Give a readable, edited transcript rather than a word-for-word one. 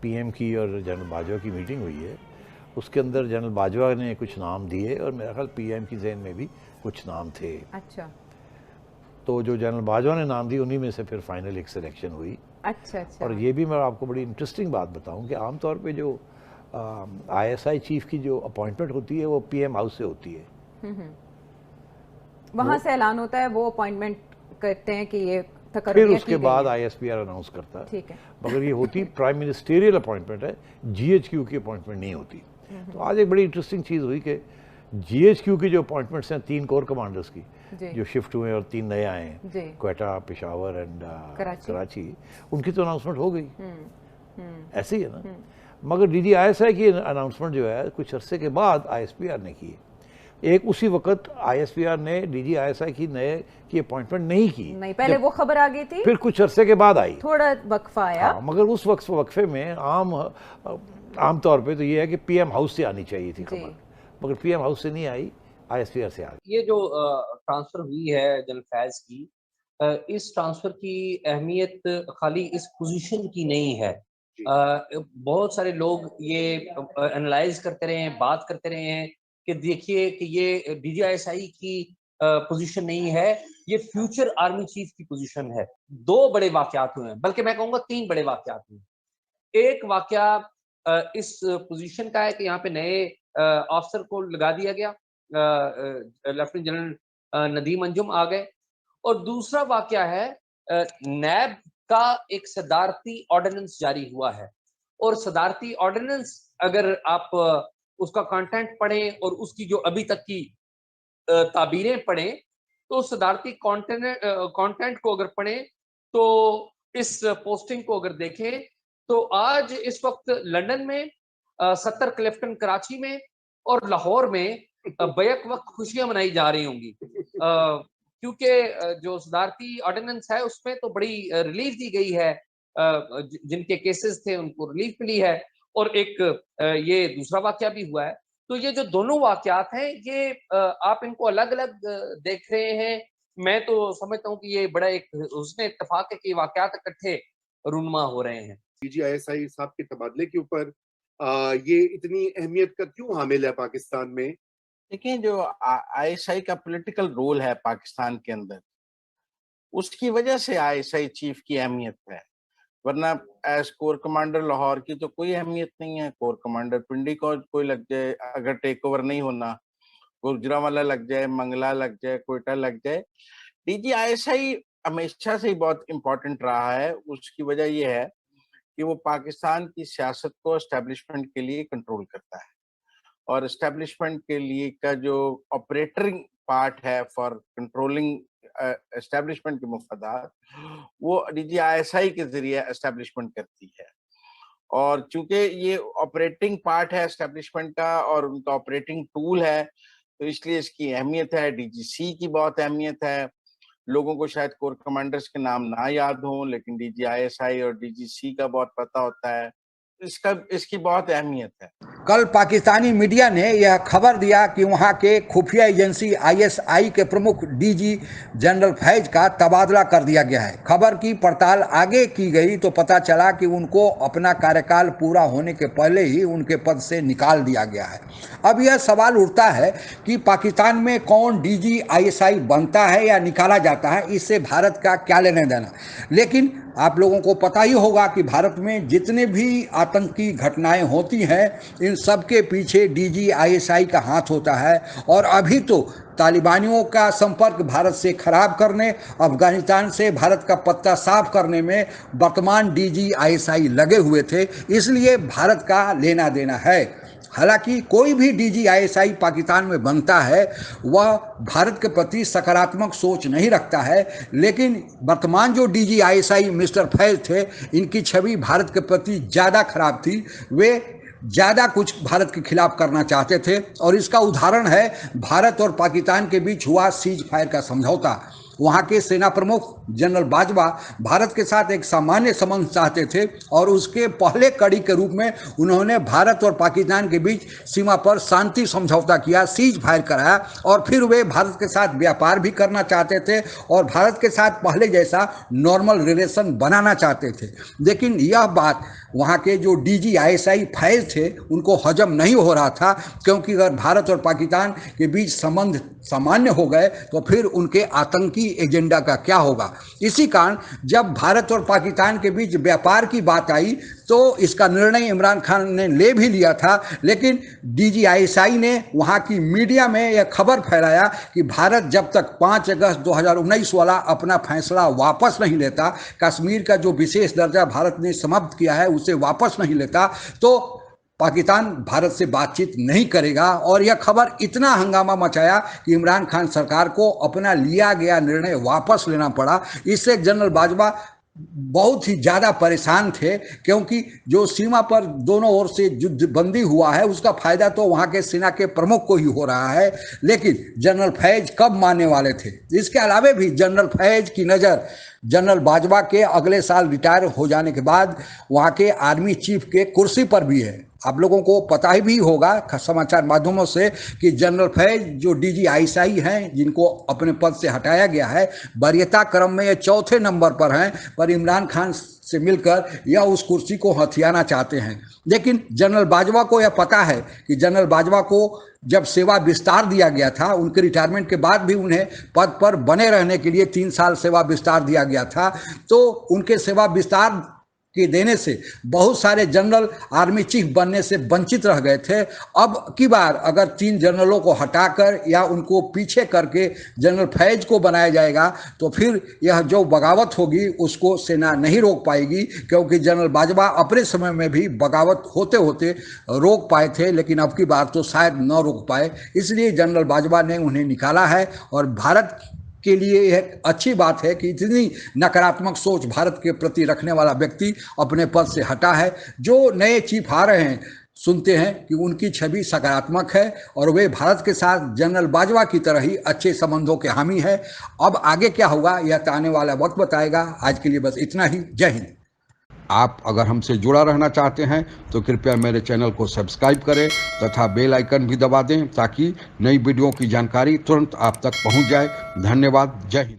PM की और general Bajwa की मीटिंग हुई है, उसके अंदर जनरल बाजवा ने कुछ नाम दिए और मेरा ख्याल पीएम की ज़हन में भी कुछ नाम थे। अच्छा। तो जो जनरल बाजवा ने नाम दिए उन्हीं में से फिर फाइनल एक सिलेक्शन हुई। अच्छा। और ये भी मैं आपको बड़ी इंटरेस्टिंग बात बताऊं कि आमतौर पे जो आईएसआई चीफ की जो अपॉइंटमेंट होती है वो पीएम हाउस से होती है। वहां से ऐलान होता है, वो अपॉइंटमेंट करते हैं कि ये फिर उसके बाद आईएसपीआर अनाउंस करता है। ठीक है। मगर ये होती प्राइम मिनिस्टेरियल अपॉइंटमेंट है, जीएचक्यू की अपॉइंटमेंट नहीं होती। तो आज एक बड़ी इंटरेस्टिंग चीज़ हुई कि जीएचक्यू की जो अपॉइंटमेंट्स हैं 3 कोर कमांडर्स की जो शिफ्ट हुए और 3 नए आए हैं, क्वेटा, पेशावर एंड कराची, उनकी तो अनाउंसमेंट हो गई। ऐसे ही है ना। मगर डीजीआईएसआई की अनाउंसमेंट जो है कुछ अरसे के बाद आईएसपीआर ने की। एक उसी वक्त आईएसपीआर ने डीजीआईएसआई की नए की अपॉइंटमेंट नहीं की। नहीं, पहले वो खबर आ गई थी, फिर कुछ अरसे के बाद आई, थोड़ा वक्फा आया। हाँ, मगर उस वक्फे में आम तौर पे तो ये है कि पीएम हाउस से आनी चाहिए थी खबर, मगर पीएम हाउस से नहीं आई, आईएसपीआर से आ गई। ये जो ट्रांसफर हुई है जनरल फैज की, इस ट्रांसफर की अहमियत खाली इस पोजीशन की नहीं है। बहुत सारे लोग ये एनालाइज करते रहे हैं, बात करते रहे हैं कि देखिए कि ये डीजीआईएसआई की पोजीशन नहीं है, ये फ्यूचर आर्मी चीफ की पोजीशन है। 2 बड़े वाकयात हुए हैं, बल्कि मैं कहूँगा 3 बड़े वाकयात हुए। एक वाकया इस पोजीशन का है कि यहाँ पे नए अफसर को लगा दिया गया, लेफ्टिनेंट जनरल नदीम अंजुम आ गए। और दूसरा वाकया है नैब का एक सदारती ऑर्डिनेंस जारी हुआ है, और सदारती ऑर्डिनेंस अगर आप उसका कंटेंट पढ़ें और उसकी जो अभी तक की ताबीरें पढ़ें, तो सदारती कंटेंट को अगर पढ़ें, तो इस पोस्टिंग को अगर देखें, तो आज इस वक्त लंदन में 70 क्लिफ्टन कराची में और लाहौर में बैक वक्त खुशियां मनाई जा रही होंगी, क्योंकि जो सदारती ऑर्डिनेंस है उसमें तो बड़ी रिलीफ दी गई है, जिनके केसेस थे उनको रिलीफ मिली है। और एक ये दूसरा वाकया भी हुआ है। तो ये जो दोनों वाकयात हैं, ये आप इनको अलग अलग देख रहे हैं। मैं तो समझता हूँ कि ये बड़ा एक उसने इत्तेफाक है कि वाकयात इकट्ठे रूनुमा हो रहे हैं। डीजीआईएसआई साहब के तबादले के ऊपर ये इतनी अहमियत का क्यों हामिल है पाकिस्तान में? देखिए, जो आईएसआई का पॉलिटिकल रोल है पाकिस्तान के अंदर, उसकी वजह से आईएसआई चीफ की अहमियत है, वरना एज कोर कमांडर लाहौर की तो कोई अहमियत नहीं है। कोर कमांडर पिंडी को कोई लग जाए, अगर टेक ओवर नहीं होना, गुजरांवाला लग जाए, मंगला लग जाए, कोयटा लग जाए, डीजीआईएसआई हमेशा से ही बहुत इंपॉर्टेंट रहा है। उसकी वजह यह है कि वो पाकिस्तान की सियासत को एस्टेब्लिशमेंट के लिए कंट्रोल करता है, और एस्टेब्लिशमेंट के लिए का जो ऑपरेटिंग पार्ट है फॉर कंट्रोलिंग एस्टेब्लिशमेंट के मुफादात, वो डीजीआईएसआई के जरिए एस्टेब्लिशमेंट करती है। और चूंकि ये ऑपरेटिंग पार्ट है एस्टेब्लिशमेंट का और उनका ऑपरेटिंग टूल है, तो इसलिए इसकी अहमियत है। डीजीसी की बहुत अहमियत है। लोगों को शायद कोर कमांडर्स के नाम ना याद हों, लेकिन डीजीआईएसआई और डीजीसी का बहुत पता होता है। इसकी बहुत अहमियत है। कल पाकिस्तानी मीडिया ने यह खबर दिया कि वहां के खुफिया एजेंसी आईएसआई के प्रमुख डीजी जनरल फैज का तबादला कर दिया गया है। खबर की पड़ताल आगे की गई तो पता चला कि उनको अपना कार्यकाल पूरा होने के पहले ही उनके पद से निकाल दिया गया है। अब यह सवाल उठता है कि पाकिस्तान में कौन डीजी आईएसआई बनता है या निकाला जाता है, इससे भारत का क्या लेना देना। लेकिन आप लोगों को पता ही होगा कि भारत में जितने भी आतंकी घटनाएं होती हैं, इन सब के पीछे डीजीआईएसआई का हाथ होता है। और अभी तो तालिबानियों का संपर्क भारत से खराब करने, अफगानिस्तान से भारत का पत्ता साफ करने में वर्तमान डीजीआईएसआई लगे हुए थे, इसलिए भारत का लेना देना है। हालांकि कोई भी डीजीआईएसआई पाकिस्तान में बनता है वह भारत के प्रति सकारात्मक सोच नहीं रखता है, लेकिन वर्तमान जो डीजीआईएसआई मिस्टर फैज थे, इनकी छवि भारत के प्रति ज़्यादा खराब थी। वे ज़्यादा कुछ भारत के खिलाफ करना चाहते थे, और इसका उदाहरण है भारत और पाकिस्तान के बीच हुआ सीज फायर का समझौता। वहाँ के सेना प्रमुख जनरल बाजवा भारत के साथ एक सामान्य संबंध चाहते थे और उसके पहले कड़ी के रूप में उन्होंने भारत और पाकिस्तान के बीच सीमा पर शांति समझौता किया, सीज फायर कराया और फिर वे भारत के साथ व्यापार भी करना चाहते थे और भारत के साथ पहले जैसा नॉर्मल रिलेशन बनाना चाहते थे। लेकिन यह बात वहाँ के जो DG ISI फैज थे उनको हजम नहीं हो रहा था, क्योंकि अगर भारत और पाकिस्तान के बीच संबंध सामान्य हो गए तो फिर उनके आतंकी एजेंडा का क्या होगा। इसी कारण जब भारत और पाकिस्तान के बीच व्यापार की बात आई तो इसका निर्णय इमरान खान ने ले भी लिया था, लेकिन DG ISI ने वहाँ की मीडिया में यह खबर फैलाया कि भारत जब तक 5 अगस्त 2019 वाला अपना फैसला वापस नहीं लेता, कश्मीर का जो विशेष दर्जा भारत ने समाप्त किया है उसे वापस नहीं लेता, तो पाकिस्तान भारत से बातचीत नहीं करेगा। और यह खबर इतना हंगामा मचाया कि इमरान खान सरकार को अपना लिया गया निर्णय वापस लेना पड़ा। इससे जनरल बाजवा बहुत ही ज़्यादा परेशान थे, क्योंकि जो सीमा पर दोनों ओर से युद्धबंदी हुआ है उसका फायदा तो वहाँ के सेना के प्रमुख को ही हो रहा है, लेकिन जनरल फैज कब मानने वाले थे। इसके अलावा भी जनरल फैज की नज़र जनरल बाजवा के अगले साल रिटायर हो जाने के बाद वहाँ के आर्मी चीफ के कुर्सी पर भी है। आप लोगों को पता ही भी होगा समाचार माध्यमों से कि जनरल फैज जो DG ISI हैं, जिनको अपने पद से हटाया गया है, वरीयता क्रम में ये 4थे नंबर पर हैं, पर इमरान खान से मिलकर यह उस कुर्सी को हथियाना चाहते हैं। लेकिन जनरल बाजवा को यह पता है कि जनरल बाजवा को जब सेवा विस्तार दिया गया था, उनके रिटायरमेंट के बाद भी उन्हें पद पर बने रहने के लिए 3 साल सेवा विस्तार दिया गया था, तो उनके सेवा विस्तार के देने से बहुत सारे जनरल आर्मी चीफ बनने से वंचित रह गए थे। अब की बार अगर 3 जनरलों को हटाकर या उनको पीछे करके जनरल फैज को बनाया जाएगा तो फिर यह जो बगावत होगी उसको सेना नहीं रोक पाएगी, क्योंकि जनरल बाजवा अपने समय में भी बगावत होते होते रोक पाए थे, लेकिन अब की बार तो शायद न रोक पाए। इसलिए जनरल बाजवा ने उन्हें निकाला है और भारत के लिए यह अच्छी बात है कि इतनी नकारात्मक सोच भारत के प्रति रखने वाला व्यक्ति अपने पद से हटा है। जो नए चीफ आ रहे हैं सुनते हैं कि उनकी छवि सकारात्मक है और वे भारत के साथ जनरल बाजवा की तरह ही अच्छे संबंधों के हामी है। अब आगे क्या होगा यह तो आने वाला वक्त बताएगा। आज के लिए बस इतना ही। जय हिंद। आप अगर हमसे जुड़ा रहना चाहते हैं तो कृपया मेरे चैनल को सब्सक्राइब करें तथा बेल आइकन भी दबा दें ताकि नई वीडियो की जानकारी तुरंत आप तक पहुंच जाए। धन्यवाद। जय हिंद।